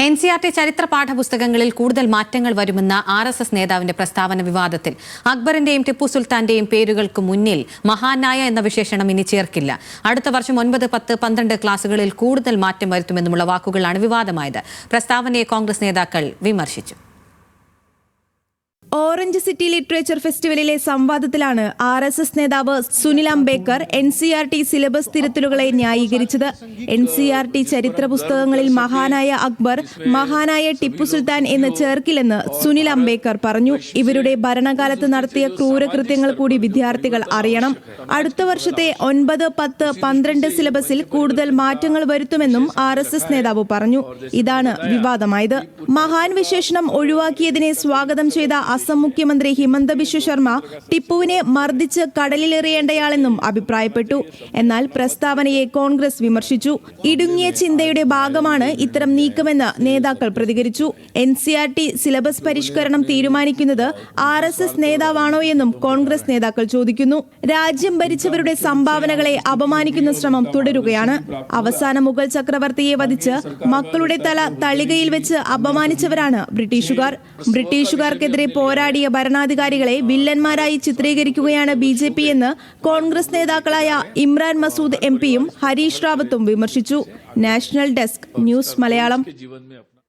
NCERT ചരിത്ര പാഠപുസ്തകങ്ങളിൽ കൂടുതൽ മാറ്റങ്ങൾ വരുമെന്ന RSS നേതാവിന്റെ പ്രസ്താവന വിവാദത്തിൽ അക്ബറിന്റെയും ടിപ്പു സുൽത്താന്റെയും പേരുകൾക്ക് മുന്നിൽ മഹാനായ എന്ന വിശേഷണം ഇനി ചേർക്കില്ല. അടുത്ത വർഷം 9, 10, 12 ക്ലാസുകളിൽ കൂടുതൽ മാറ്റം വരുത്തുമെന്നുമുള്ള വാക്കുകളാണ് വിവാദമായത്. പ്രസ്താവനയെ കോൺഗ്രസ് നേതാക്കൾ വിമർശിച്ചു. ഓറഞ്ച് സിറ്റി ലിറ്ററേച്ചർ ഫെസ്റ്റിവലിലെ സംവാദത്തിലാണ് RSS നേതാവ് സുനിൽ അംബേദ്കർ NCERT സിലബസ് തിരുത്തലുകളെ ന്യായീകരിച്ചത്. NCERT ചരിത്ര പുസ്തകങ്ങളിൽ മഹാനായ അക്ബർ, മഹാനായ ടിപ്പു സുൽത്താൻ എന്ന് ചേർക്കില്ലെന്ന് സുനിൽ അംബേദ്കർ പറഞ്ഞു. ഇവരുടെ ഭരണകാലത്ത് നടത്തിയ ക്രൂരകൃത്യങ്ങൾ കൂടി വിദ്യാർത്ഥികൾ അറിയണം. അടുത്ത വർഷത്തെ 9, 10, 12 സിലബസിൽ കൂടുതൽ മാറ്റങ്ങൾ വരുത്തുമെന്നും RSS നേതാവ് പറഞ്ഞു. ഇതാണ് വിവാദമായത്. മഹാൻ വിശേഷണം ഒഴിവാക്കിയതിനെ സ്വാഗതം ചെയ്ത അസം മുഖ്യമന്ത്രി ഹിമന്ത ബിശ്വ ശർമ്മ ടിപ്പുവിനെ മർദ്ദിച്ച് കടലിലെറിയേണ്ടയാളെന്നും അഭിപ്രായപ്പെട്ടു. എന്നാൽ പ്രസ്താവനയെ കോൺഗ്രസ് വിമർശിച്ചു. ഇടുങ്ങിയ ചിന്തയുടെ ഭാഗമാണ് ഇത്തരം നീക്കമെന്ന് നേതാക്കൾ പ്രതികരിച്ചു. NCERT സിലബസ് പരിഷ്കരണം തീരുമാനിക്കുന്നത് RSS നേതാവാണോ എന്നും കോൺഗ്രസ് നേതാക്കൾ ചോദിക്കുന്നു. രാജ്യം ഭരിച്ചവരുടെ സംഭാവനകളെ അപമാനിക്കുന്ന ശ്രമം തുടരുകയാണ്. അവസാന മുഗൾ ചക്രവർത്തിയെ വധിച്ച് മക്കളുടെ തല തളികയിൽ വെച്ച് അപമാനിച്ചവരാണ് ബ്രിട്ടീഷുകാർ. ബ്രിട്ടീഷുകാർക്കെതിരെ പോരാടിയ ഭരണാധികാരികളെ വില്ലന്മാരായി ചിത്രീകരിക്കുകയാണ് BJP എന്ന് കോൺഗ്രസ് നേതാക്കളായ ഇമ്രാൻ മസൂദ് MP യും ഹരീഷ് റാവത്തും വിമർശിച്ചു. National desk, news Malayalam.